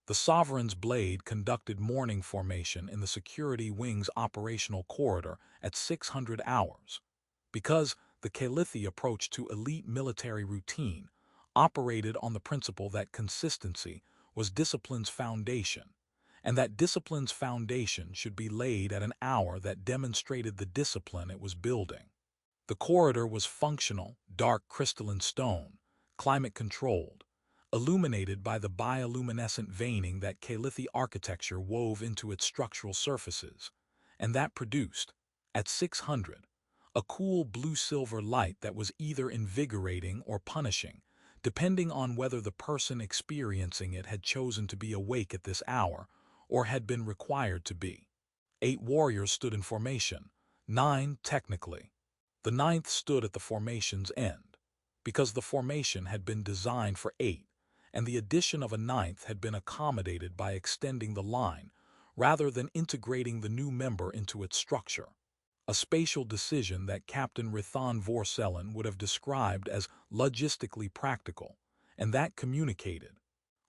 The sovereign's blade conducted morning formation in the security wing's operational corridor at 600 hours. Because the Calithi approach to elite military routine operated on the principle that consistency was discipline's foundation, and that discipline's foundation should be laid at an hour that demonstrated the discipline it was building. The corridor was functional, dark crystalline stone, climate-controlled, illuminated by the bioluminescent veining that Calithi architecture wove into its structural surfaces, and that produced, at 600, a cool blue-silver light that was either invigorating or punishing, depending on whether the person experiencing it had chosen to be awake at this hour or had been required to be. 8 warriors stood in formation, 9 technically. The ninth stood at the formation's end, because the formation had been designed for 8, and the addition of a ninth had been accommodated by extending the line rather than integrating the new member into its structure. A spatial decision that Captain Rithan Vorcellen would have described as logistically practical, and that communicated,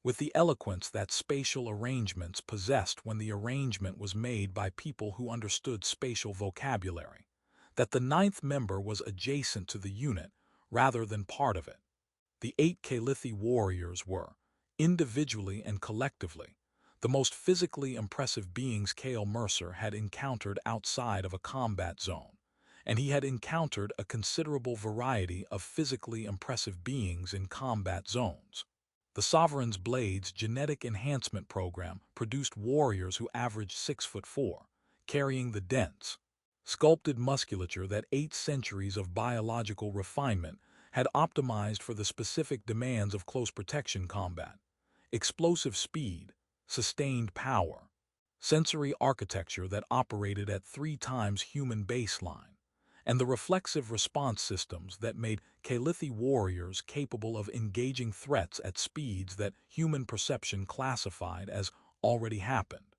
with the eloquence that spatial arrangements possessed when the arrangement was made by people who understood spatial vocabulary, that the ninth member was adjacent to the unit rather than part of it. The 8 Calithi warriors were, individually and collectively, the most physically impressive beings Cale Mercer had encountered outside of a combat zone, and he had encountered a considerable variety of physically impressive beings in combat zones. The Sovereign's Blade's genetic enhancement program produced warriors who averaged 6'4", carrying the dense, sculpted musculature that 8 centuries of biological refinement had optimized for the specific demands of close protection combat: explosive speed, sustained power, sensory architecture that operated at 3 times human baseline, and the reflexive response systems that made Calithi warriors capable of engaging threats at speeds that human perception classified as already happened.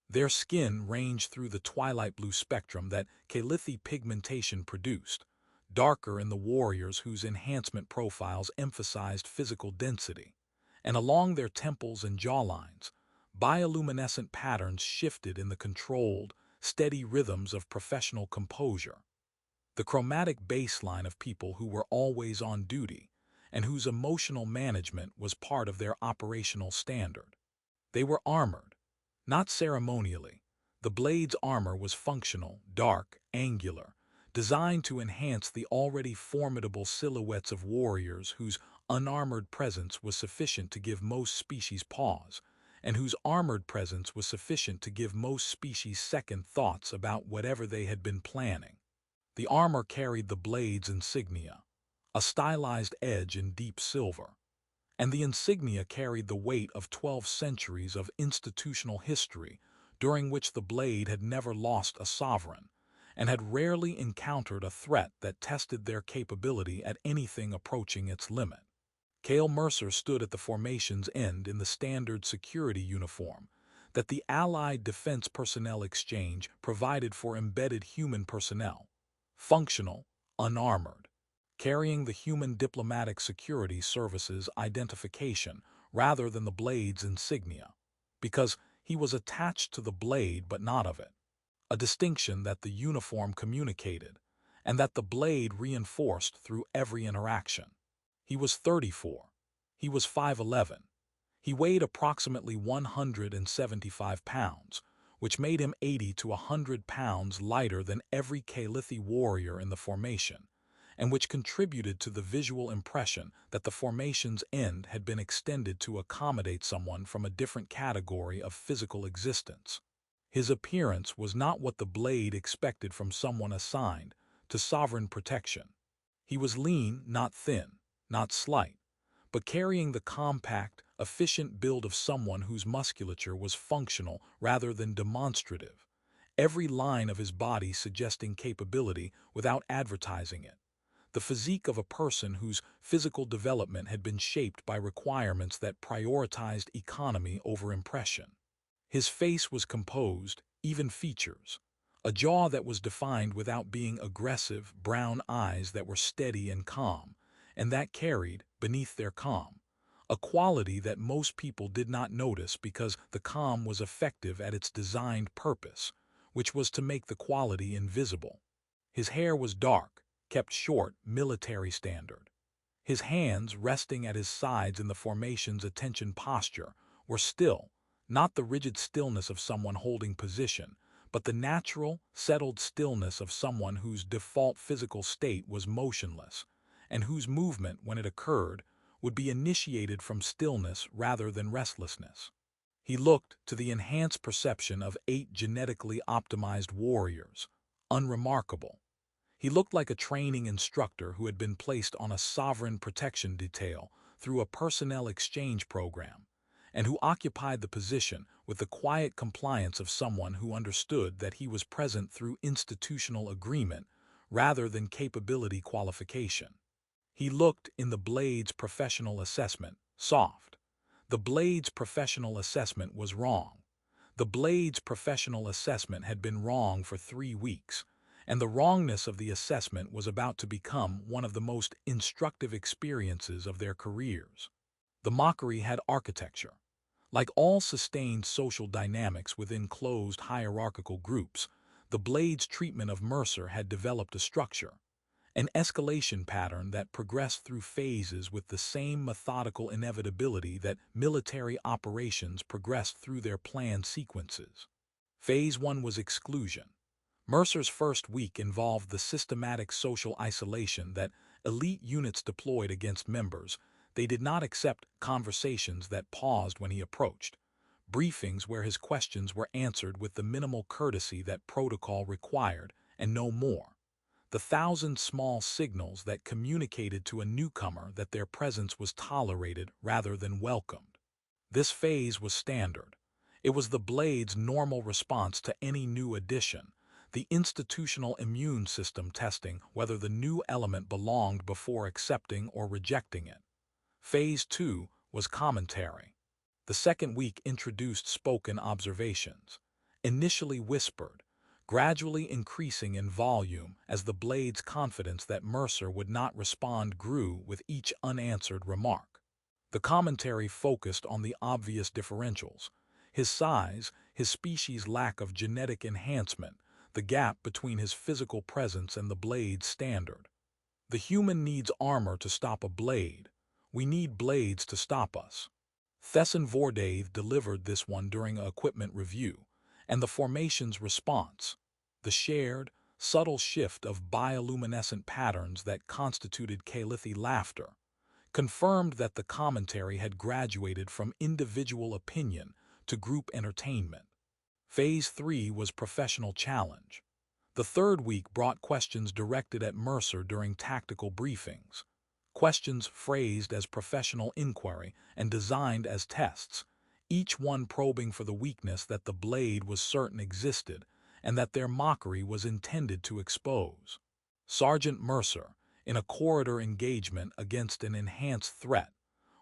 Their skin ranged through the twilight blue spectrum that Calithi pigmentation produced, darker in the warriors whose enhancement profiles emphasized physical density, and along their temples and jawlines, bioluminescent patterns shifted in the controlled, steady rhythms of professional composure. The chromatic baseline of people who were always on duty and whose emotional management was part of their operational standard. They were armored, not ceremonially. The blade's armor was functional, dark, angular, designed to enhance the already formidable silhouettes of warriors whose unarmored presence was sufficient to give most species pause, and whose armored presence was sufficient to give most species second thoughts about whatever they had been planning. The armor carried the blade's insignia, a stylized edge in deep silver, and the insignia carried the weight of 12 centuries of institutional history during which the blade had never lost a sovereign and had rarely encountered a threat that tested their capability at anything approaching its limit. Cale Mercer stood at the formation's end in the standard security uniform that the Allied Defense Personnel Exchange provided for embedded human personnel, functional, unarmored, carrying the Human Diplomatic Security Service's identification rather than the blade's insignia, because he was attached to the blade but not of it, a distinction that the uniform communicated and that the blade reinforced through every interaction. He was 34. He was 5'11". He weighed approximately 175 pounds, which made him 80 to 100 pounds lighter than every Calithi warrior in the formation, and which contributed to the visual impression that the formation's end had been extended to accommodate someone from a different category of physical existence. His appearance was not what the blade expected from someone assigned to sovereign protection. He was lean, not thin, not slight, but carrying the compact, efficient build of someone whose musculature was functional rather than demonstrative, every line of his body suggesting capability without advertising it, the physique of a person whose physical development had been shaped by requirements that prioritized economy over impression. His face was composed, even features, a jaw that was defined without being aggressive, brown eyes that were steady and calm, and that carried, beneath their calm, a quality that most people did not notice because the calm was effective at its designed purpose, which was to make the quality invisible. His hair was dark, kept short, military standard. His hands, resting at his sides in the formation's attention posture, were still, not the rigid stillness of someone holding position, but the natural, settled stillness of someone whose default physical state was motionless, and whose movement, when it occurred, would be initiated from stillness rather than restlessness. He looked, to the enhanced perception of 8 genetically optimized warriors, unremarkable. He looked like a training instructor who had been placed on a sovereign protection detail through a personnel exchange program, and who occupied the position with the quiet compliance of someone who understood that he was present through institutional agreement rather than capability qualification. He looked, in the Blade's professional assessment, soft. The Blade's professional assessment was wrong. The Blade's professional assessment had been wrong for 3 weeks, and the wrongness of the assessment was about to become one of the most instructive experiences of their careers. The mockery had architecture. Like all sustained social dynamics within closed hierarchical groups, the Blade's treatment of Mercer had developed a structure, an escalation pattern that progressed through phases with the same methodical inevitability that military operations progressed through their planned sequences. Phase 1 was exclusion. Mercer's first week involved the systematic social isolation that elite units deployed against members. They did not accept conversations that paused when he approached, briefings where his questions were answered with the minimal courtesy that protocol required, and no more. The 1,000 small signals that communicated to a newcomer that their presence was tolerated rather than welcomed. This phase was standard. It was the Blade's normal response to any new addition, the institutional immune system testing whether the new element belonged before accepting or rejecting it. Phase 2 was commentary. The second week introduced spoken observations, initially whispered, gradually increasing in volume as the Blade's confidence that Mercer would not respond grew with each unanswered remark. The commentary focused on the obvious differentials: his size, his species' lack of genetic enhancement, the gap between his physical presence and the Blade's standard. The human needs armor to stop a Blade. We need blades to stop us. Thesson Vordaev delivered this one during an equipment review, and the formation's response, the shared, subtle shift of bioluminescent patterns that constituted Calithi laughter, confirmed that the commentary had graduated from individual opinion to group entertainment. Phase 3 was professional challenge. The third week brought questions directed at Mercer during tactical briefings, questions phrased as professional inquiry and designed as tests, each one probing for the weakness that the Blade was certain existed and that their mockery was intended to expose. Sergeant Mercer, in a corridor engagement against an enhanced threat,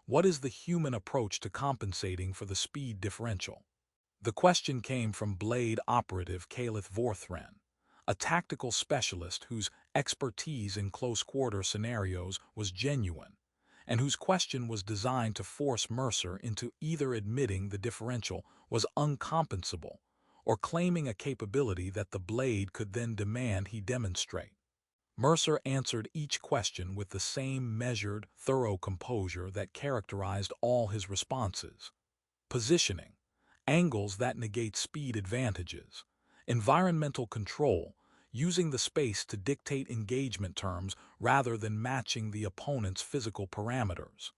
what is the human approach to compensating for the speed differential? The question came from Blade operative Calith Vorthran, a tactical specialist whose expertise in close-quarter scenarios was genuine, and whose question was designed to force Mercer into either admitting the differential was uncompensable or claiming a capability that the Blade could then demand he demonstrate. Mercer answered each question with the same measured, thorough composure that characterized all his responses. Positioning, angles that negate speed advantages, environmental control, using the space to dictate engagement terms rather than matching the opponent's physical parameters.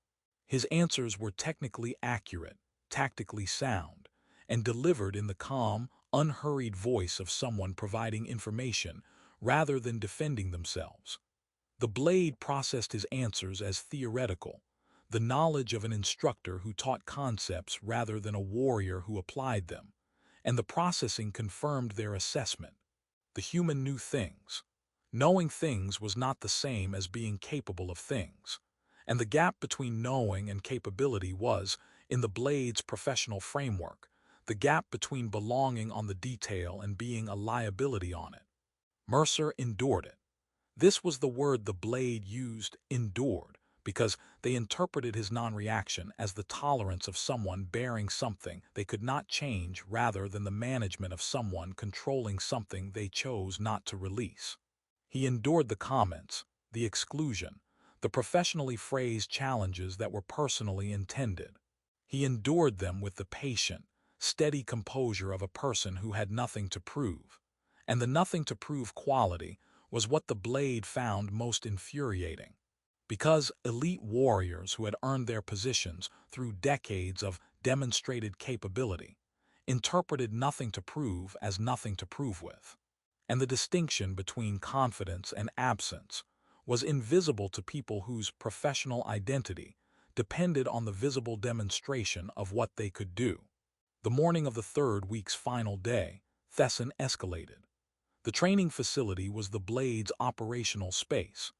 His answers were technically accurate, tactically sound, and delivered in the calm, unhurried voice of someone providing information rather than defending themselves. The Blade processed his answers as theoretical, the knowledge of an instructor who taught concepts rather than a warrior who applied them, and the processing confirmed their assessment. The human knew things. Knowing things was not the same as being capable of things, and the gap between knowing and capability was, in the Blade's professional framework, the gap between belonging on the detail and being a liability on it. Mercer endured it. This was the word the Blade used, endured, because they interpreted his non-reaction as the tolerance of someone bearing something they could not change rather than the management of someone controlling something they chose not to release. He endured the comments, the exclusion, the professionally phrased challenges that were personally intended. He endured them with the patient, steady composure of a person who had nothing to prove. And the nothing to prove quality was what the blade found most infuriating. Because elite warriors who had earned their positions through decades of demonstrated capability interpreted nothing to prove as nothing to prove with. And the distinction between confidence and absence was invisible to people whose professional identity depended on the visible demonstration of what they could do. The morning of the third week's final day, Thesson escalated. The training facility was the Blade's operational space,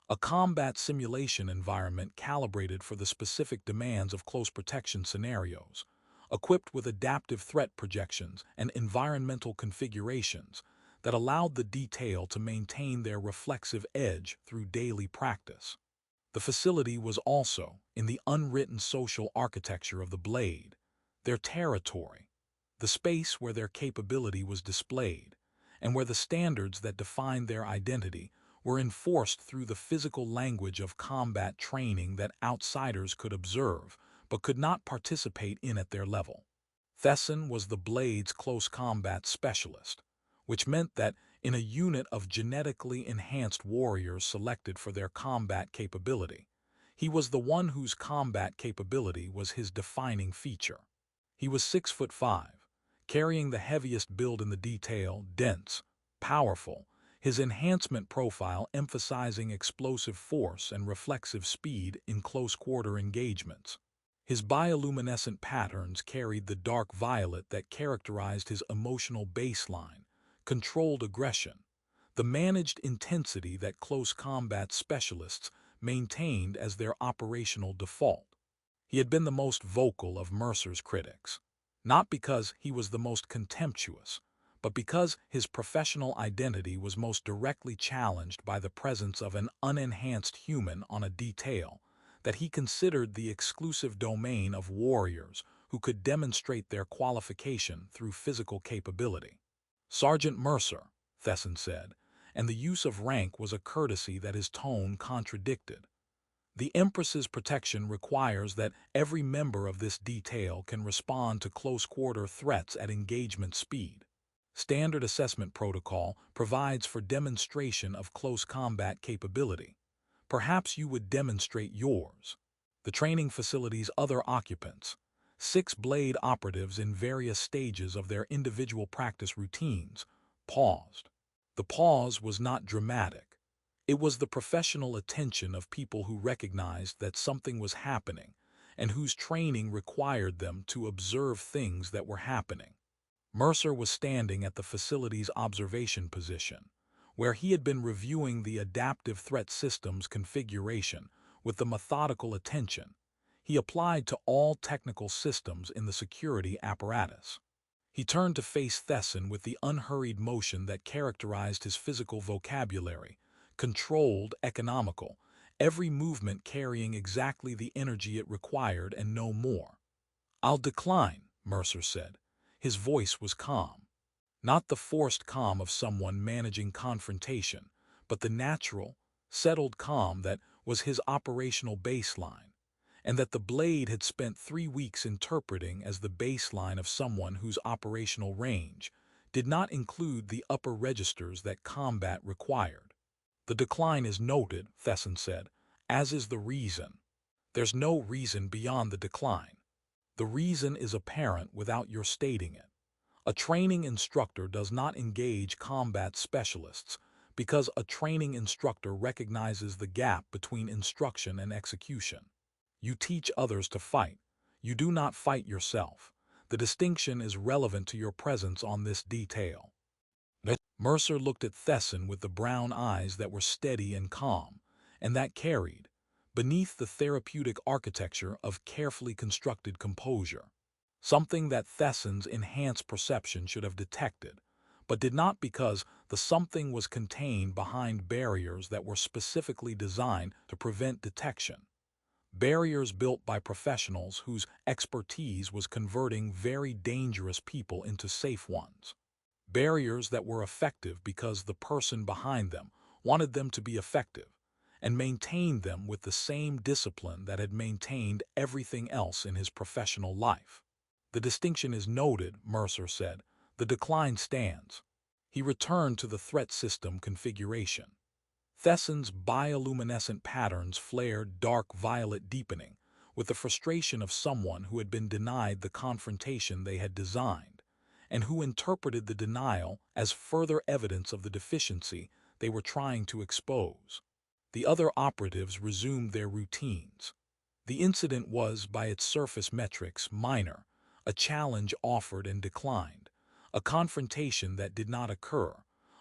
a combat simulation environment calibrated for the specific demands of close protection scenarios, equipped with adaptive threat projections and environmental configurations that allowed the detail to maintain their reflexive edge through daily practice. The facility was also, in the unwritten social architecture of the Blade, their territory, the space where their capability was displayed, and where the standards that defined their identity were enforced through the physical language of combat training that outsiders could observe but could not participate in at their level. Thesson was the Blade's close combat specialist, which meant that in a unit of genetically enhanced warriors selected for their combat capability, he was the one whose combat capability was his defining feature. He was 6'5", carrying the heaviest build in the detail, dense, powerful, his enhancement profile emphasizing explosive force and reflexive speed in close-quarter engagements. His bioluminescent patterns carried the dark violet that characterized his emotional baseline, controlled aggression, the managed intensity that close combat specialists maintained as their operational default. He had been the most vocal of Mercer's critics, not because he was the most contemptuous, but because his professional identity was most directly challenged by the presence of an unenhanced human on a detail that he considered the exclusive domain of warriors who could demonstrate their qualification through physical capability. "Sergeant Mercer," Thesson said, and the use of rank was a courtesy that his tone contradicted. "The Empress's protection requires that every member of this detail can respond to close-quarter threats at engagement speed. Standard assessment protocol provides for demonstration of close combat capability. Perhaps you would demonstrate yours." The training facility's other occupants, 6 Blade operatives in various stages of their individual practice routines, paused. The pause was not dramatic. It was the professional attention of people who recognized that something was happening and whose training required them to observe things that were happening. Mercer was standing at the facility's observation position, where he had been reviewing the adaptive threat system's configuration with the methodical attention he applied to all technical systems in the security apparatus. He turned to face Thesson with the unhurried motion that characterized his physical vocabulary, controlled, economical, every movement carrying exactly the energy it required and no more. "I'll decline," Mercer said. His voice was calm. Not the forced calm of someone managing confrontation, but the natural, settled calm that was his operational baseline, and that the Blade had spent 3 weeks interpreting as the baseline of someone whose operational range did not include the upper registers that combat required. "The decline is noted," Thesson said, "as is the reason. There's no reason beyond the decline. The reason is apparent without your stating it. A training instructor does not engage combat specialists because a training instructor recognizes the gap between instruction and execution. You teach others to fight. You do not fight yourself. The distinction is relevant to your presence on this detail." Mercer looked at Thesson with the brown eyes that were steady and calm, and that carried, beneath the therapeutic architecture of carefully constructed composure, something that Thesson's enhanced perception should have detected, but did not because the something was contained behind barriers that were specifically designed to prevent detection. barriers built by professionals whose expertise was converting very dangerous people into safe ones. Barriers that were effective because the person behind them wanted them to be effective and maintained them with the same discipline that had maintained everything else in his professional life. The distinction is noted, Mercer said. The decline stands. He returned to the threat system configuration. Thesson's bioluminescent patterns flared dark violet, deepening, with the frustration of someone who had been denied the confrontation they had designed, and who interpreted the denial as further evidence of the deficiency they were trying to expose. The other operatives resumed their routines. The incident was, by its surface metrics, minor, a challenge offered and declined, a confrontation that did not occur,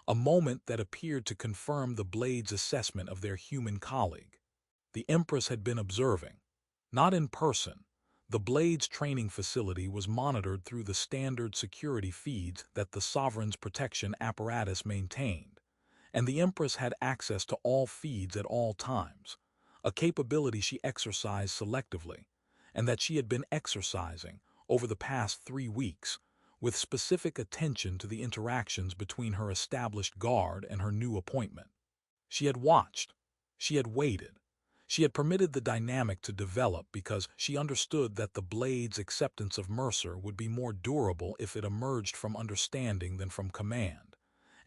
a moment that appeared to confirm the Blades' assessment of their human colleague. The Empress had been observing. Not in person. The Blades' training facility was monitored through the standard security feeds that the Sovereign's protection apparatus maintained, and the Empress had access to all feeds at all times, a capability she exercised selectively, and that she had been exercising over the past 3 weeks, with specific attention to the interactions between her established guard and her new appointment. She had watched. She had waited. She had permitted the dynamic to develop because she understood that the Blade's acceptance of Mercer would be more durable if it emerged from understanding than from command,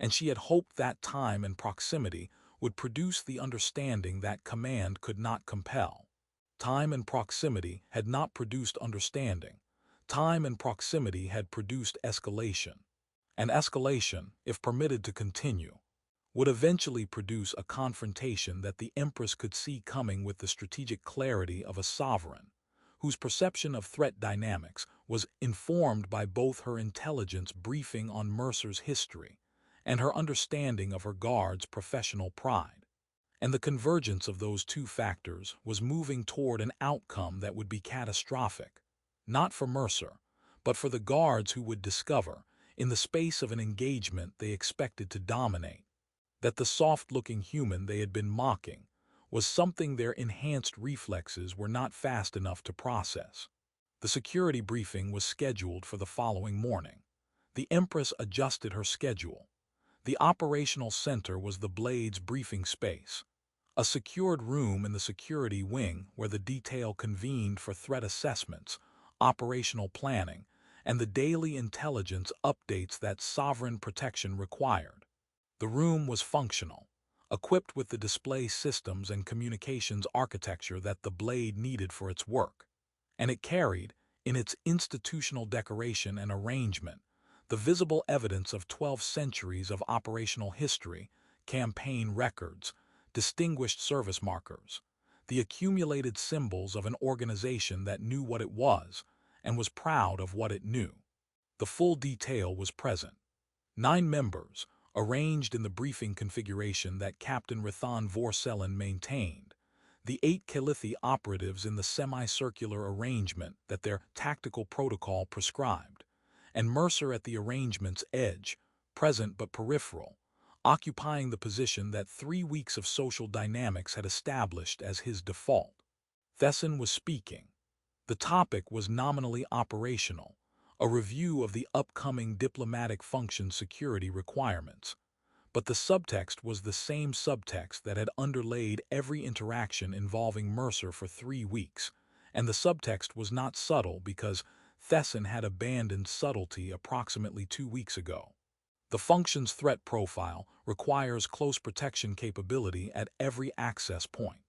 and she had hoped that time and proximity would produce the understanding that command could not compel. Time and proximity had not produced understanding. Time and proximity had produced escalation. And escalation, if permitted to continue, would eventually produce a confrontation that the Empress could see coming with the strategic clarity of a sovereign, whose perception of threat dynamics was informed by both her intelligence briefing on Mercer's history and her understanding of her guard's professional pride. And the convergence of those two factors was moving toward an outcome that would be catastrophic, not for Mercer, but for the guards who would discover, in the space of an engagement they expected to dominate, that the soft-looking human they had been mocking was something their enhanced reflexes were not fast enough to process. The security briefing was scheduled for the following morning. The Empress adjusted her schedule. The operational center was the Blade's briefing space, a secured room in the security wing where the detail convened for threat assessments, operational planning, and the daily intelligence updates that sovereign protection required. The room was functional, equipped with the display systems and communications architecture that the Blade needed for its work, and it carried, in its institutional decoration and arrangement, the visible evidence of 12 centuries of operational history, campaign records, distinguished service markers, the accumulated symbols of an organization that knew what it was and was proud of what it knew. The full detail was present. 9 members, arranged in the briefing configuration that Captain Rathan Vorselin maintained, the 8 Calithi operatives in the semicircular arrangement that their tactical protocol prescribed, and Mercer at the arrangement's edge, present but peripheral, occupying the position that 3 weeks of social dynamics had established as his default. Thesson was speaking. The topic was nominally operational, a review of the upcoming diplomatic function security requirements, but the subtext was the same subtext that had underlaid every interaction involving Mercer for 3 weeks, and the subtext was not subtle because Thesson had abandoned subtlety approximately 2 weeks ago. The function's threat profile requires close protection capability at every access point.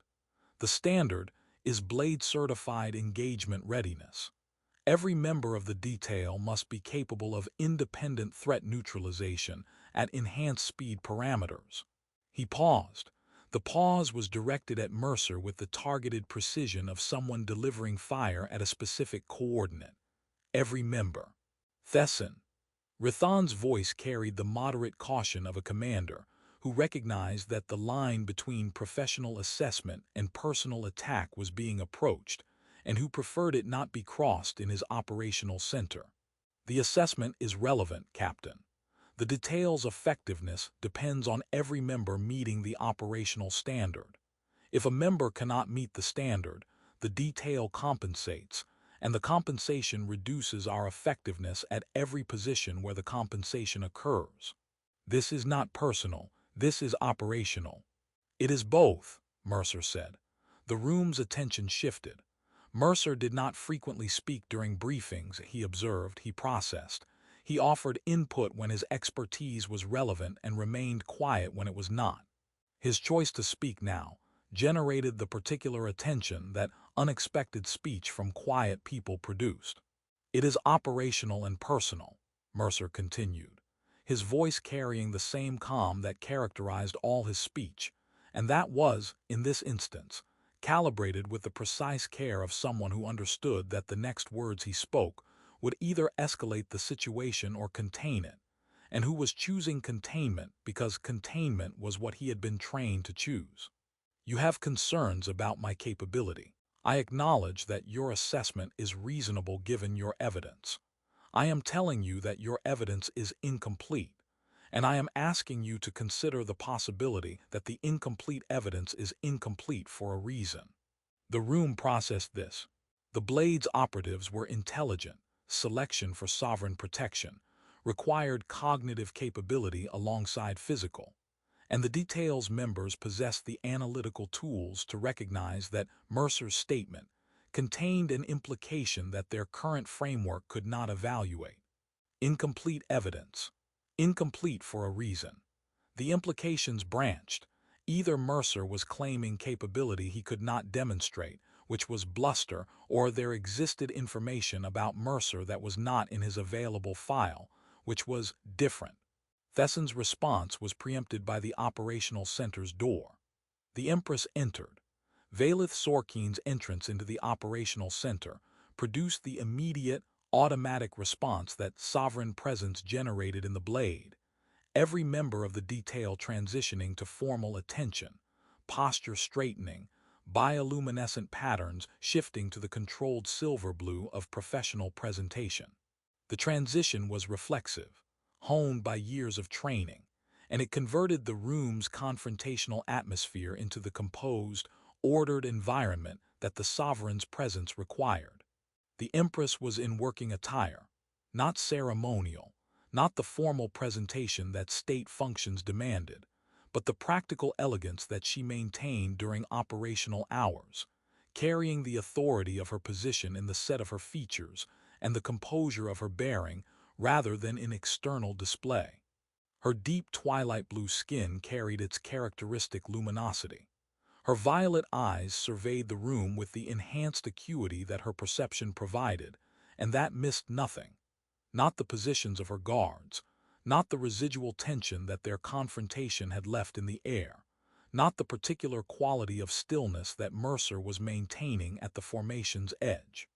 The standard is Blade-certified engagement readiness. Every member of the detail must be capable of independent threat neutralization at enhanced speed parameters. He paused. The pause was directed at Mercer with the targeted precision of someone delivering fire at a specific coordinate. Every member. Thesson. Rathan's voice carried the moderate caution of a commander who recognized that the line between professional assessment and personal attack was being approached, and who preferred it not be crossed in his operational center. The assessment is relevant, Captain. The detail's effectiveness depends on every member meeting the operational standard. If a member cannot meet the standard, the detail compensates, and the compensation reduces our effectiveness at every position where the compensation occurs. This is not personal, this is operational. It is both, Mercer said. The room's attention shifted. Mercer did not frequently speak during briefings, he observed, he processed. He offered input when his expertise was relevant and remained quiet when it was not. His choice to speak now generated the particular attention that unexpected speech from quiet people produced. It is operational and personal, Mercer continued, his voice carrying the same calm that characterized all his speech, and that was, in this instance, calibrated with the precise care of someone who understood that the next words he spoke would either escalate the situation or contain it, and who was choosing containment because containment was what he had been trained to choose. You have concerns about my capability. I acknowledge that your assessment is reasonable given your evidence. I am telling you that your evidence is incomplete, and I am asking you to consider the possibility that the incomplete evidence is incomplete for a reason. The room processed this. The Blade's operatives were intelligent, selection for sovereign protection, required cognitive capability alongside physical, and the Detail's members possessed the analytical tools to recognize that Mercer's statement contained an implication that their current framework could not evaluate. Incomplete evidence. Incomplete for a reason. The implications branched. Either Mercer was claiming capability he could not demonstrate, which was bluster, or there existed information about Mercer that was not in his available file, which was different. Thesson's response was preempted by the operational center's door. The Empress entered. Valith Sorkin's entrance into the operational center produced the immediate, automatic response that sovereign presence generated in the Blade. Every member of the Detail transitioning to formal attention, posture straightening, bioluminescent patterns shifting to the controlled silver blue of professional presentation. The transition was reflexive, honed by years of training, and it converted the room's confrontational atmosphere into the composed, ordered environment that the sovereign's presence required. The Empress was in working attire, not ceremonial, not the formal presentation that state functions demanded, but the practical elegance that she maintained during operational hours, carrying the authority of her position in the set of her features and the composure of her bearing rather than in external display. Her deep twilight blue skin carried its characteristic luminosity. Her violet eyes surveyed the room with the enhanced acuity that her perception provided, and that missed nothing. Not the positions of her guards, not the residual tension that their confrontation had left in the air, not the particular quality of stillness that Mercer was maintaining at the formation's edge.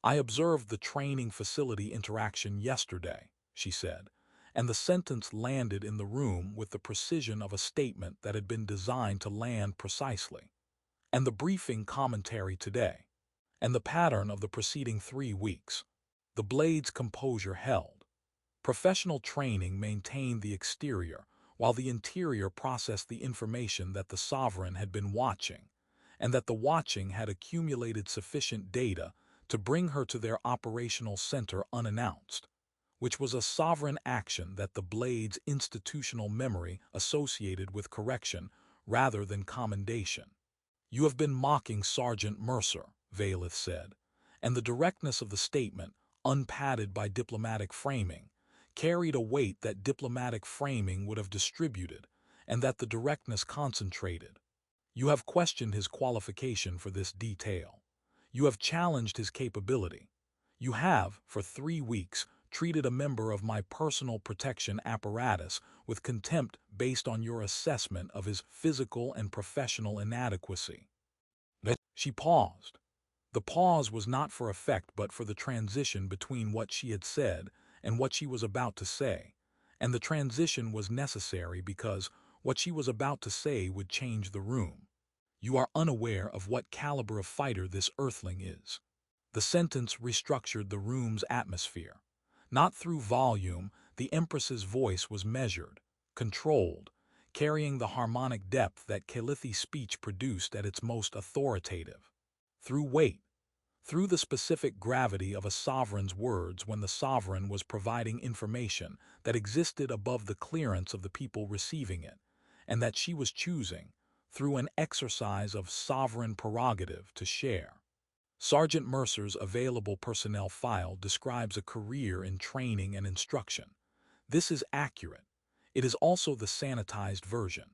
I observed the training facility interaction yesterday, she said, and the sentence landed in the room with the precision of a statement that had been designed to land precisely. And the briefing commentary today, and the pattern of the preceding 3 weeks. The Blade's composure held. Professional training maintained the exterior, while the interior processed the information that the sovereign had been watching, and that the watching had accumulated sufficient data to bring her to their operational center unannounced, which was a sovereign action that the Blade's institutional memory associated with correction rather than commendation. You have been mocking Sergeant Mercer, Valith said, and the directness of the statement, unpadded by diplomatic framing, carried a weight that diplomatic framing would have distributed, and that the directness concentrated. You have questioned his qualification for this detail. You have challenged his capability. You have, for 3 weeks, treated a member of my personal protection apparatus with contempt based on your assessment of his physical and professional inadequacy. She paused. The pause was not for effect but for the transition between what she had said and what she was about to say, and the transition was necessary because what she was about to say would change the room. You are unaware of what caliber of fighter this earthling is. The sentence restructured the room's atmosphere. Not through volume, the Empress's voice was measured, controlled, carrying the harmonic depth that Calithi speech produced at its most authoritative. through weight, through the specific gravity of a sovereign's words when the sovereign was providing information that existed above the clearance of the people receiving it, and that she was choosing, through an exercise of sovereign prerogative, to share. Sergeant Mercer's available personnel file describes a career in training and instruction. This is accurate. It is also the sanitized version.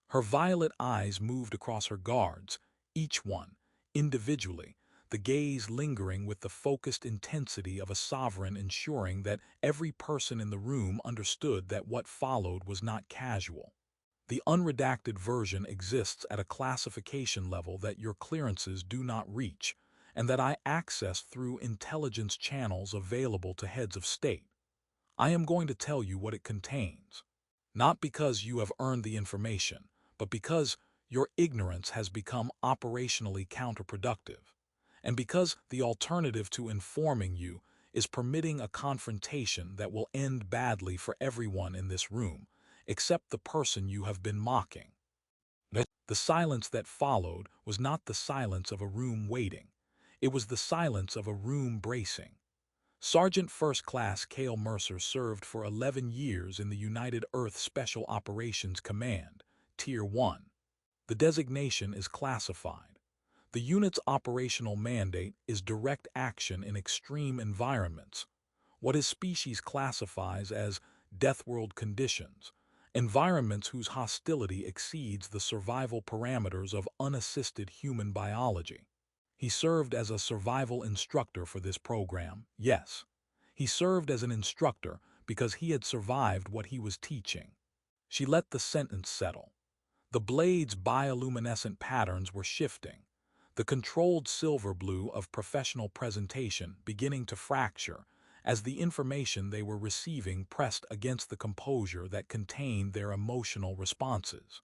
Her violet eyes moved across her guards, each one, individually, the gaze lingering with the focused intensity of a sovereign, ensuring that every person in the room understood that what followed was not casual. The unredacted version exists at a classification level that your clearances do not reach, and that I access through intelligence channels available to heads of state. I am going to tell you what it contains. Not because you have earned the information, but because your ignorance has become operationally counterproductive, and because the alternative to informing you is permitting a confrontation that will end badly for everyone in this room, except the person you have been mocking. The silence that followed was not the silence of a room waiting. It was the silence of a room bracing. Sergeant First Class Cale Mercer served for 11 years in the United Earth Special Operations Command, Tier 1. The designation is classified. The unit's operational mandate is direct action in extreme environments, what his species classifies as death world conditions, environments whose hostility exceeds the survival parameters of unassisted human biology. He served as a survival instructor for this program, yes. He served as an instructor because he had survived what he was teaching. She let the sentence settle. The blade's bioluminescent patterns were shifting, the controlled silver blue of professional presentation beginning to fracture as the information they were receiving pressed against the composure that contained their emotional responses.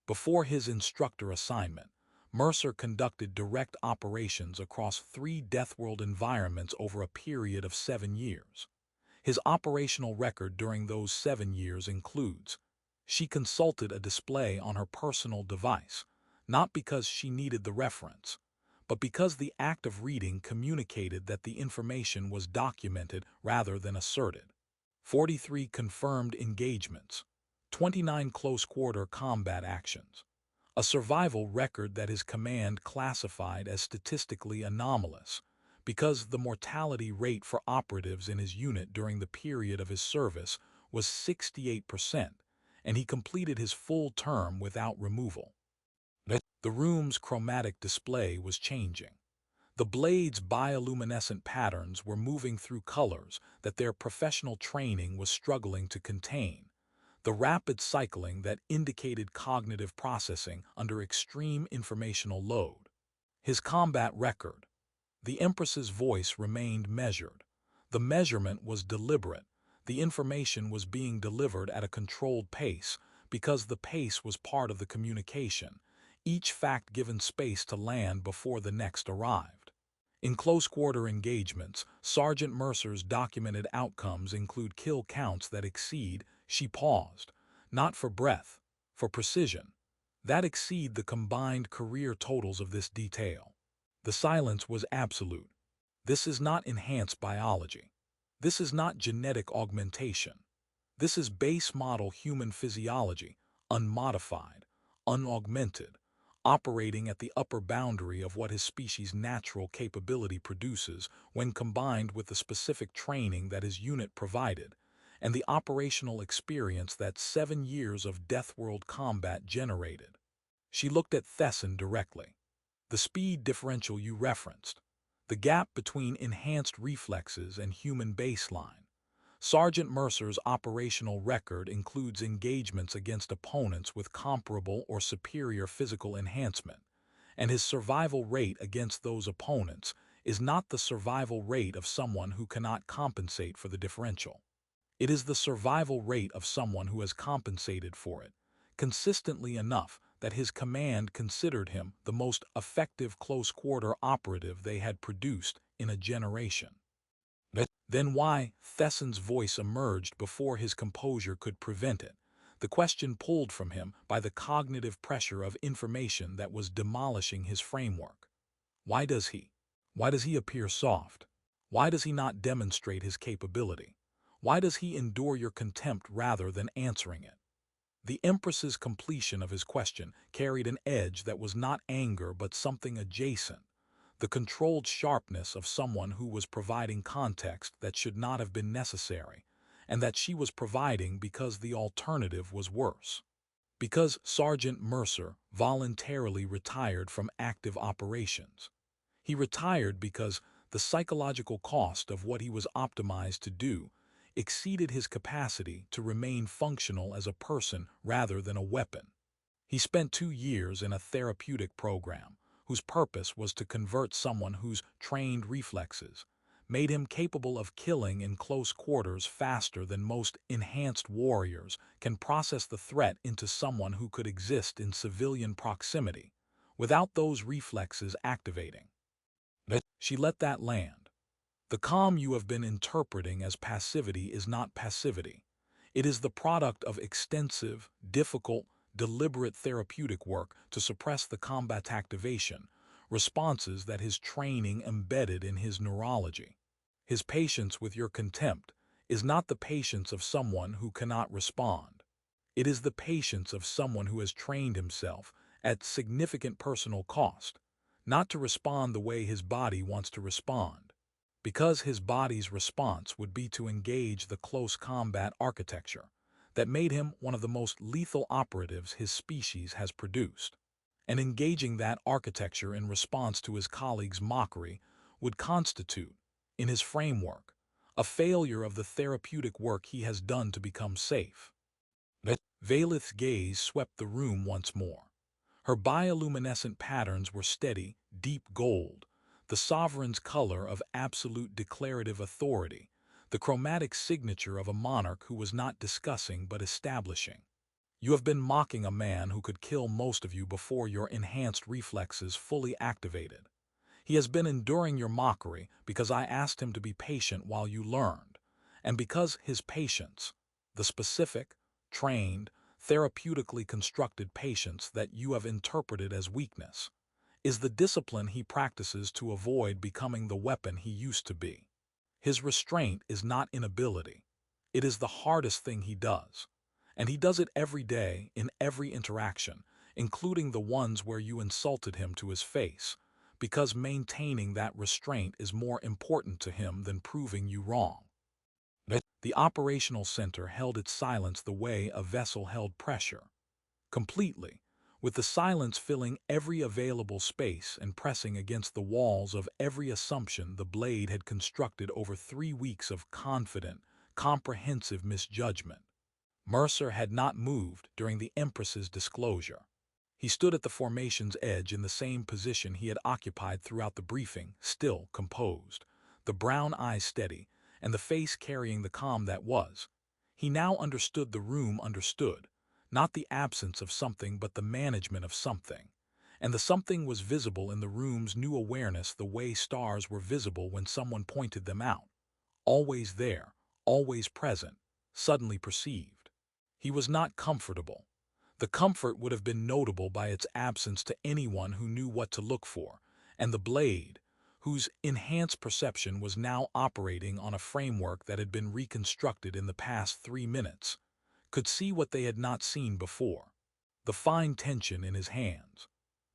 Before his instructor assignment, Mercer conducted direct operations across 3 Deathworld environments over a period of 7 years. His operational record during those 7 years includes: she consulted a display on her personal device, not because she needed the reference, but because the act of reading communicated that the information was documented rather than asserted. 43 confirmed engagements, 29 close-quarter combat actions, a survival record that his command classified as statistically anomalous, because the mortality rate for operatives in his unit during the period of his service was 68%, and he completed his full term without removal. The room's chromatic display was changing. The blade's bioluminescent patterns were moving through colors that their professional training was struggling to contain, the rapid cycling that indicated cognitive processing under extreme informational load. His combat record. The Empress's voice remained measured. The measurement was deliberate. The information was being delivered at a controlled pace because the pace was part of the communication, each fact given space to land before the next arrived. In close-quarter engagements, Sergeant Mercer's documented outcomes include kill counts that exceed, she paused, not for breadth, for precision, that exceed the combined career totals of this detail. The silence was absolute. This is not enhanced biology. This is not genetic augmentation. This is base model human physiology, unmodified, unaugmented, operating at the upper boundary of what his species' natural capability produces when combined with the specific training that his unit provided, and the operational experience that 7 years of Deathworld combat generated. She looked at Thesson directly. The speed differential you referenced, the gap between enhanced reflexes and human baseline. Sergeant Mercer's operational record includes engagements against opponents with comparable or superior physical enhancement, and his survival rate against those opponents is not the survival rate of someone who cannot compensate for the differential. It is the survival rate of someone who has compensated for it, consistently enough that his command considered him the most effective close-quarter operative they had produced in a generation. Then why? Thesson's voice emerged before his composure could prevent it, the question pulled from him by the cognitive pressure of information that was demolishing his framework. Why does he? Why does he appear soft? Why does he not demonstrate his capability? Why does he endure your contempt rather than answering it? The empress's completion of his question carried an edge that was not anger but something adjacent, the controlled sharpness of someone who was providing context that should not have been necessary, and that she was providing because the alternative was worse. Because Sergeant Mercer voluntarily retired from active operations. He retired because the psychological cost of what he was optimized to do exceeded his capacity to remain functional as a person rather than a weapon. He spent 2 years in a therapeutic program whose purpose was to convert someone whose trained reflexes made him capable of killing in close quarters faster than most enhanced warriors can process the threat into someone who could exist in civilian proximity without those reflexes activating. She let that land. The calm you have been interpreting as passivity is not passivity. It is the product of extensive, difficult, deliberate therapeutic work to suppress the combat activation, responses that his training embedded in his neurology. His patience with your contempt is not the patience of someone who cannot respond. It is the patience of someone who has trained himself at significant personal cost, not to respond the way his body wants to respond, because his body's response would be to engage the close combat architecture that made him one of the most lethal operatives his species has produced. And engaging that architecture in response to his colleagues' mockery would constitute, in his framework, a failure of the therapeutic work he has done to become safe. Valith's gaze swept the room once more. Her bioluminescent patterns were steady, deep gold, the sovereign's color of absolute declarative authority, the chromatic signature of a monarch who was not discussing but establishing. You have been mocking a man who could kill most of you before your enhanced reflexes fully activated. He has been enduring your mockery because I asked him to be patient while you learned, and because his patience, the specific, trained, therapeutically constructed patience that you have interpreted as weakness, is the discipline he practices to avoid becoming the weapon he used to be. His restraint is not inability. It is the hardest thing he does, and he does it every day in every interaction, including the ones where you insulted him to his face, because maintaining that restraint is more important to him than proving you wrong. The operational center held its silence the way a vessel held pressure, completely, with the silence filling every available space and pressing against the walls of every assumption the blade had constructed over 3 weeks of confident, comprehensive misjudgment. Mercer had not moved during the Empress's disclosure. He stood at the formation's edge in the same position he had occupied throughout the briefing, still composed, the brown eyes steady, and the face carrying the calm that was. He now understood the room understood, not the absence of something but the management of something. And the something was visible in the room's new awareness the way stars were visible when someone pointed them out. Always there, always present, suddenly perceived. He was not comfortable. The comfort would have been notable by its absence to anyone who knew what to look for, and the blade, whose enhanced perception was now operating on a framework that had been reconstructed in the past 3 minutes, could see what they had not seen before. The fine tension in his hands,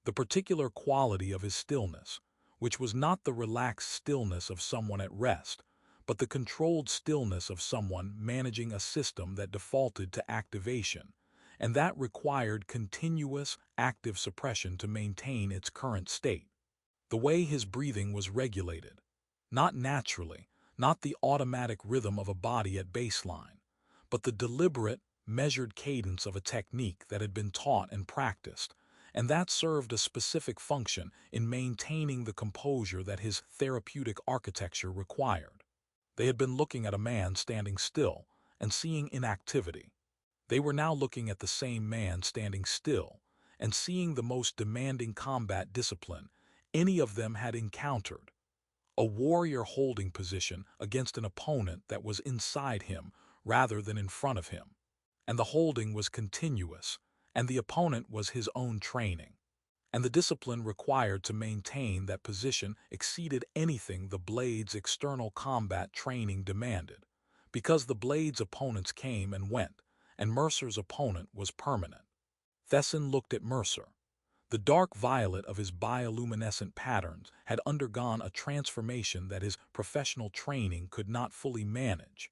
the particular quality of his stillness, which was not the relaxed stillness of someone at rest, but the controlled stillness of someone managing a system that defaulted to activation, and that required continuous, active suppression to maintain its current state. The way his breathing was regulated, not naturally, not the automatic rhythm of a body at baseline, but the deliberate, measured cadence of a technique that had been taught and practiced, and that served a specific function in maintaining the composure that his therapeutic architecture required. They had been looking at a man standing still and seeing inactivity. They were now looking at the same man standing still and seeing the most demanding combat discipline any of them had encountered. A warrior holding position against an opponent that was inside him rather than in front of him. And the holding was continuous, and the opponent was his own training. and the discipline required to maintain that position exceeded anything the blade's external combat training demanded, because the blade's opponents came and went, and Mercer's opponent was permanent. Thesson looked at Mercer. The dark violet of his bioluminescent patterns had undergone a transformation that his professional training could not fully manage.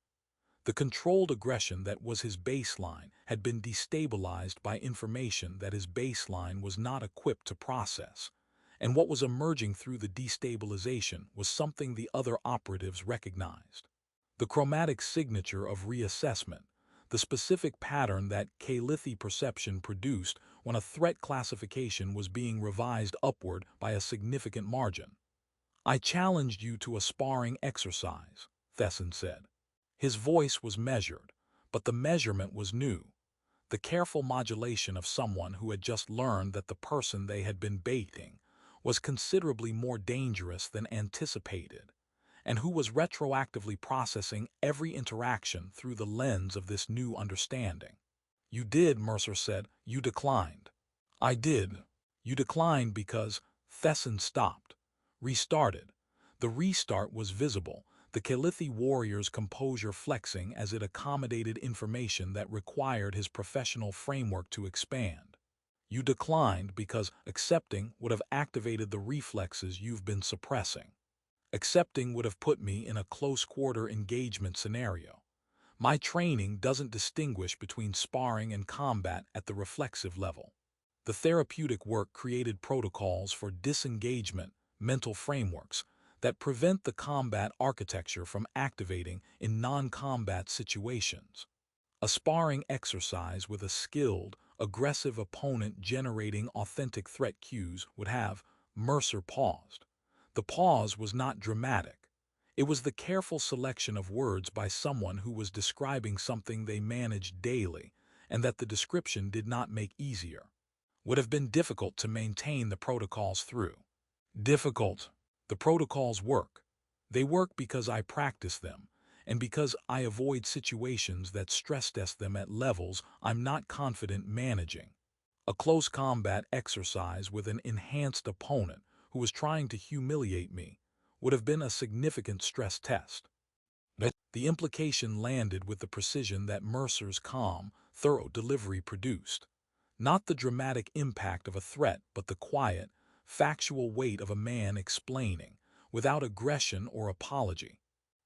The controlled aggression that was his baseline had been destabilized by information that his baseline was not equipped to process, and what was emerging through the destabilization was something the other operatives recognized. The chromatic signature of reassessment, the specific pattern that Calithi perception produced when a threat classification was being revised upward by a significant margin. "I challenged you to a sparring exercise," Thesson said. His voice was measured, but the measurement was new. The careful modulation of someone who had just learned that the person they had been baiting was considerably more dangerous than anticipated, and who was retroactively processing every interaction through the lens of this new understanding. "You did," Mercer said. "You declined." "I did." "You declined because—" Thesson stopped, restarted. The restart was visible, the Calithi warrior's composure flexing as it accommodated information that required his professional framework to expand. "You declined because accepting would have activated the reflexes you've been suppressing. Accepting would have put me in a close-quarter engagement scenario. My training doesn't distinguish between sparring and combat at the reflexive level." The therapeutic work created protocols for disengagement, mental frameworks, that prevent the combat architecture from activating in non-combat situations. A sparring exercise with a skilled, aggressive opponent generating authentic threat cues would have— Mercer paused. The pause was not dramatic. It was the careful selection of words by someone who was describing something they managed daily, and that the description did not make easier. "Would have been difficult to maintain the protocols through." "Difficult." "The protocols work. They work because I practice them, and because I avoid situations that stress test them at levels I'm not confident managing. A close combat exercise with an enhanced opponent who was trying to humiliate me would have been a significant stress test." The implication landed with the precision that Mercer's calm, thorough delivery produced. Not the dramatic impact of a threat, but the quiet, factual weight of a man explaining, without aggression or apology,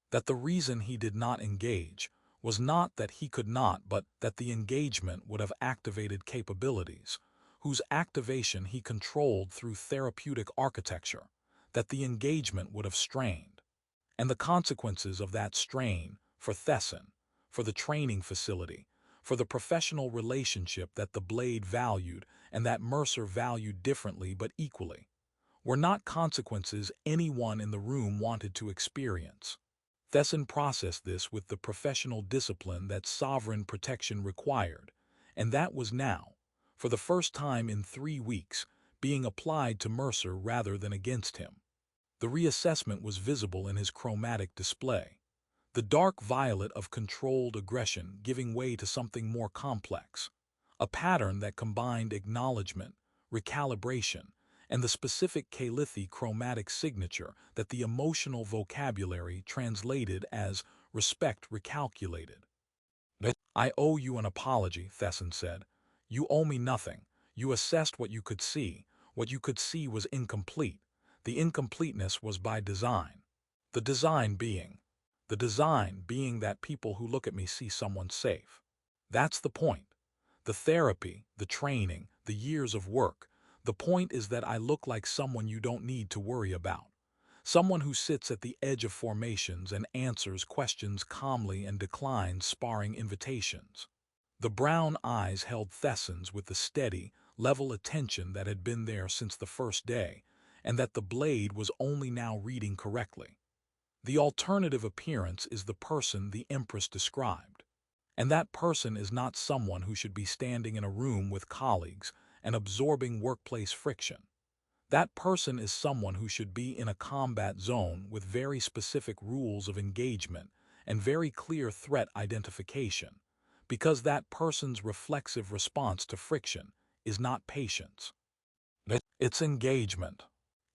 that the reason he did not engage was not that he could not, but that the engagement would have activated capabilities, whose activation he controlled through therapeutic architecture, that the engagement would have strained. And the consequences of that strain, for Thesson, for the training facility, for the professional relationship that the blade valued and that Mercer valued differently but equally, were not consequences anyone in the room wanted to experience. Thesson processed this with the professional discipline that sovereign protection required, and that was now, for the first time in 3 weeks, being applied to Mercer rather than against him. The reassessment was visible in his chromatic display. The dark violet of controlled aggression giving way to something more complex, a pattern that combined acknowledgement, recalibration, and the specific Calithi chromatic signature that the emotional vocabulary translated as respect recalculated. "I owe you an apology," Thesson said. "You owe me nothing. You assessed what you could see. What you could see was incomplete. The incompleteness was by design. The design being that people who look at me see someone safe. That's the point. The therapy, the training, the years of work. The point is that I look like someone you don't need to worry about. Someone who sits at the edge of formations and answers questions calmly and declines sparring invitations." The brown eyes held Thesson's with the steady, level attention that had been there since the first day, and that the blade was only now reading correctly. "The alternative appearance is the person the empress described. And that person is not someone who should be standing in a room with colleagues and absorbing workplace friction. That person is someone who should be in a combat zone with very specific rules of engagement and very clear threat identification, because that person's reflexive response to friction is not patience." It's engagement.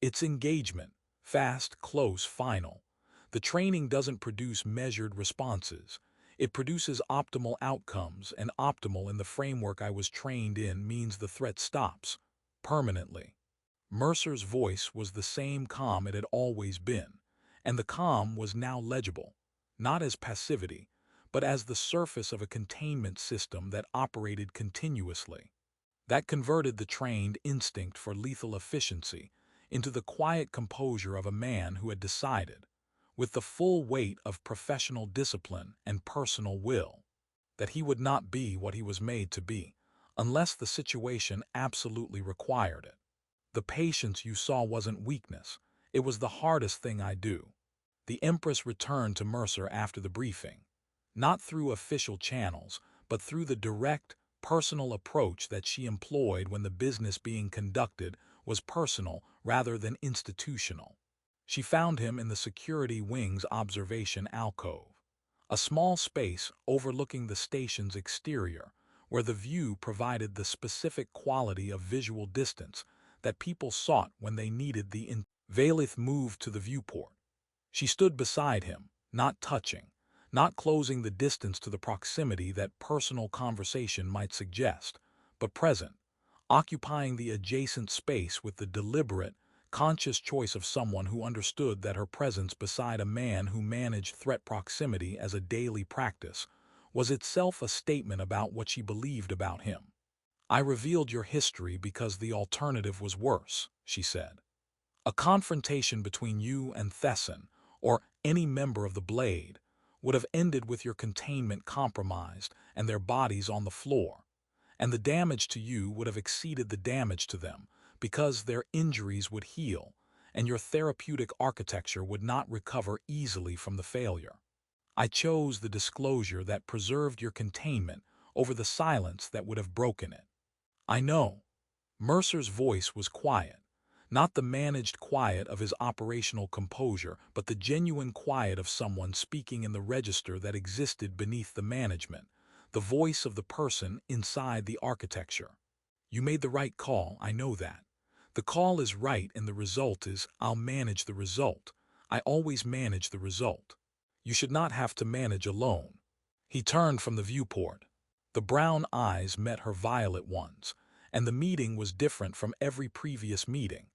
It's engagement. Fast, close, final. The training doesn't produce measured responses. It produces optimal outcomes, and optimal in the framework I was trained in means the threat stops. Permanently. Mercer's voice was the same calm it had always been, and the calm was now legible, not as passivity, but as the surface of a containment system that operated continuously. That converted the trained instinct for lethal efficiency into the quiet composure of a man who had decided, with the full weight of professional discipline and personal will, that he would not be what he was made to be, unless the situation absolutely required it. The patience you saw wasn't weakness. It was the hardest thing I do. The Empress returned to Mercer after the briefing, not through official channels, but through the direct, personal approach that she employed when the business being conducted was personal rather than institutional. She found him in the security wing's observation alcove, a small space overlooking the station's exterior, where the view provided the specific quality of visual distance that people sought when they needed the Valith moved to the viewport. She stood beside him, not touching, not closing the distance to the proximity that personal conversation might suggest, but present, occupying the adjacent space with the deliberate, conscious choice of someone who understood that her presence beside a man who managed threat proximity as a daily practice was itself a statement about what she believed about him. "I revealed your history because the alternative was worse," she said. "A confrontation between you and Thesson, or any member of the Blade, would have ended with your containment compromised and their bodies on the floor, and the damage to you would have exceeded the damage to them because their injuries would heal, and your therapeutic architecture would not recover easily from the failure. I chose the disclosure that preserved your containment over the silence that would have broken it. I know." Mercer's voice was quiet, not the managed quiet of his operational composure, but the genuine quiet of someone speaking in the register that existed beneath the management, the voice of the person inside the architecture. "You made the right call, I know that. The call is right and the result is, I'll manage the result. I always manage the result. You should not have to manage alone." He turned from the viewport. The brown eyes met her violet ones, and the meeting was different from every previous meeting.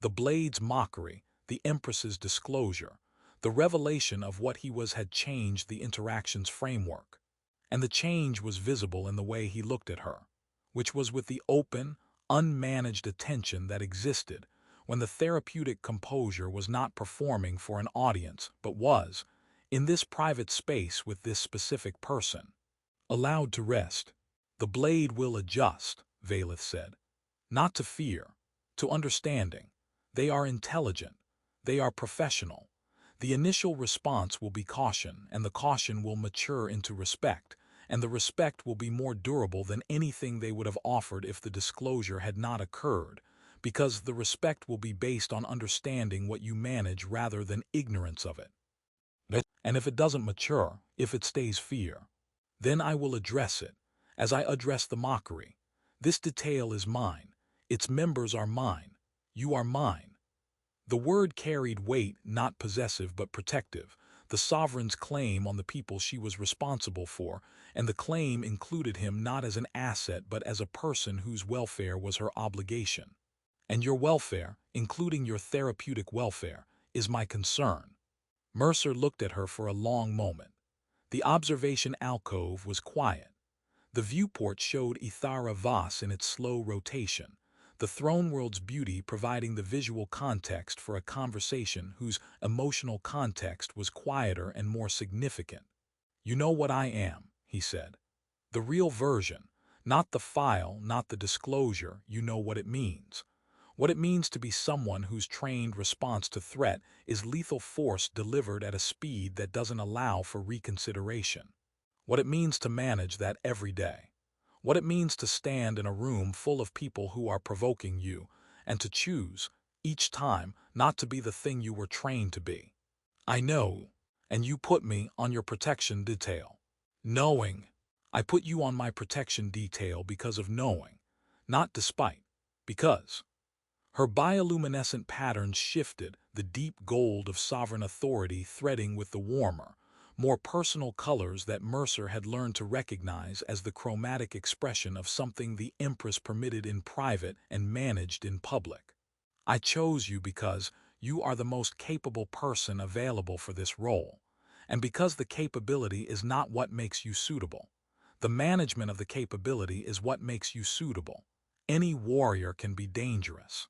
The Blade's mockery, the Empress's disclosure, the revelation of what he was had changed the interaction's framework. And the change was visible in the way he looked at her, which was with the open, unmanaged attention that existed when the therapeutic composure was not performing for an audience, but was, in this private space with this specific person, allowed to rest. "The Blade will adjust," Valith said. "Not to fear, to understanding. They are intelligent. They are professional. The initial response will be caution, and the caution will mature into respect, and the respect will be more durable than anything they would have offered if the disclosure had not occurred, because the respect will be based on understanding what you manage rather than ignorance of it. And if it doesn't mature, if it stays fear, then I will address it, as I address the mockery. This detail is mine. Its members are mine. You are mine." The word carried weight, not possessive but protective, the sovereign's claim on the people she was responsible for, and the claim included him not as an asset but as a person whose welfare was her obligation. "And your welfare, including your therapeutic welfare, is my concern." Mercer looked at her for a long moment. The observation alcove was quiet. The viewport showed Ithara Voss in its slow rotation, the throne world's beauty providing the visual context for a conversation whose emotional context was quieter and more significant. "You know what I am," he said. "The real version, not the file, not the disclosure. You know what it means. What it means to be someone whose trained response to threat is lethal force delivered at a speed that doesn't allow for reconsideration. What it means to manage that every day. What it means to stand in a room full of people who are provoking you, and to choose, each time, not to be the thing you were trained to be. I know, and you put me on your protection detail. Knowing. I put you on my protection detail because of knowing, not despite, because. Her bioluminescent patterns shifted, the deep gold of sovereign authority threading with the warmer, more personal colors that Mercer had learned to recognize as the chromatic expression of something the Empress permitted in private and managed in public. I chose you because you are the most capable person available for this role, and because the capability is not what makes you suitable. The management of the capability is what makes you suitable. Any warrior can be dangerous.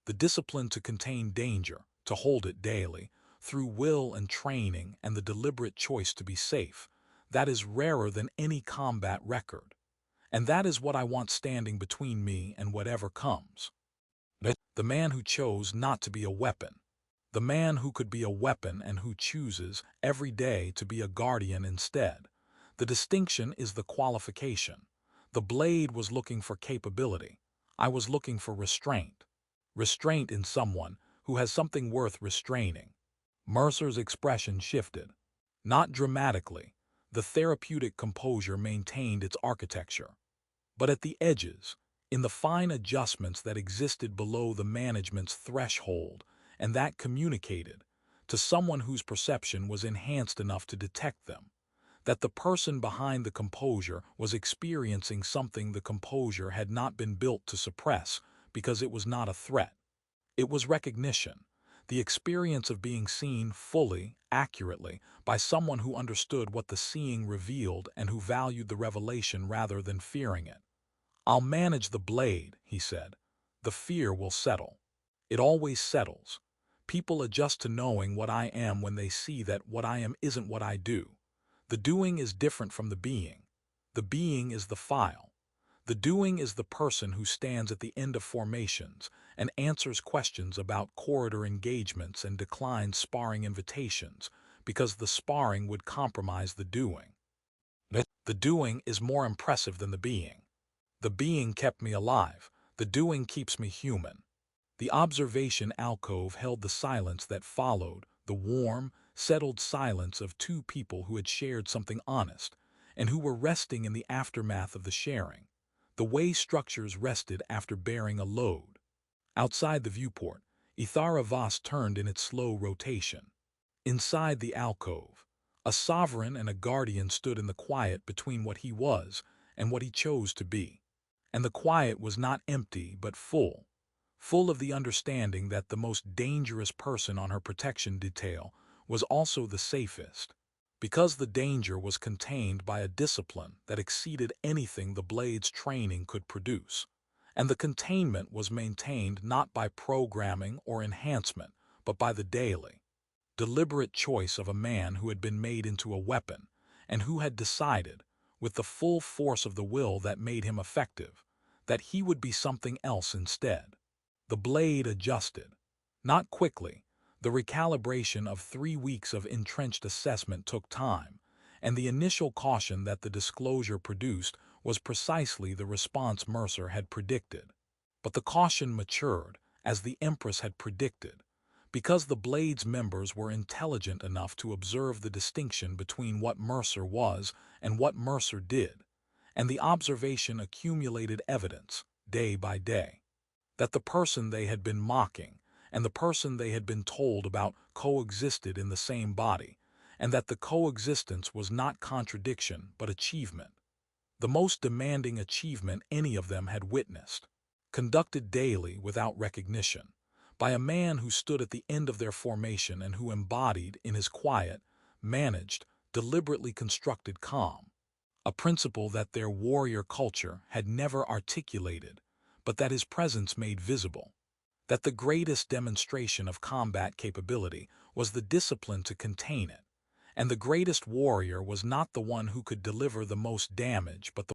The discipline to contain danger, to hold it daily, through will and training and the deliberate choice to be safe, that is rarer than any combat record. And that is what I want standing between me and whatever comes. The man who chose not to be a weapon. The man who could be a weapon and who chooses every day to be a guardian instead. The distinction is the qualification. The blade was looking for capability. I was looking for restraint. Restraint in someone who has something worth restraining. Mercer's expression shifted. Not dramatically. The therapeutic composure maintained its architecture. But at the edges, in the fine adjustments that existed below the management's threshold and that communicated, to someone whose perception was enhanced enough to detect them, that the person behind the composure was experiencing something the composure had not been built to suppress because it was not a threat. It was recognition, the experience of being seen fully, accurately, by someone who understood what the seeing revealed and who valued the revelation rather than fearing it. "I'll manage the blade," he said. "The fear will settle. It always settles. People adjust to knowing what I am when they see that what I am isn't what I do. The doing is different from the being. The being is the file. The doing is the person who stands at the end of formations and answers questions about corridor engagements and declines sparring invitations because the sparring would compromise the doing. The doing is more impressive than the being. The being kept me alive. The doing keeps me human." The observation alcove held the silence that followed, the warm, settled silence of two people who had shared something honest and who were resting in the aftermath of the sharing, the way structures rested after bearing a load. Outside the viewport, Ithara Voss turned in its slow rotation. Inside the alcove, a sovereign and a guardian stood in the quiet between what he was and what he chose to be. And the quiet was not empty but full of the understanding that the most dangerous person on her protection detail was also the safest, because the danger was contained by a discipline that exceeded anything the blade's training could produce, and the containment was maintained not by programming or enhancement, but by the daily, deliberate choice of a man who had been made into a weapon, and who had decided, with the full force of the will that made him effective, that he would be something else instead. The blade adjusted. Not quickly. The recalibration of 3 weeks of entrenched assessment took time, and the initial caution that the disclosure produced was precisely the response Mercer had predicted. But the caution matured, as the Empress had predicted, because the blade's members were intelligent enough to observe the distinction between what Mercer was and what Mercer did, and the observation accumulated evidence, day by day, that the person they had been mocking and the person they had been told about coexisted in the same body, and that the coexistence was not contradiction but achievement, the most demanding achievement any of them had witnessed, conducted daily without recognition, by a man who stood at the end of their formation and who embodied, in his quiet, managed, deliberately constructed calm, a principle that their warrior culture had never articulated, but that his presence made visible, that the greatest demonstration of combat capability was the discipline to contain it, and the greatest warrior was not the one who could deliver the most damage but the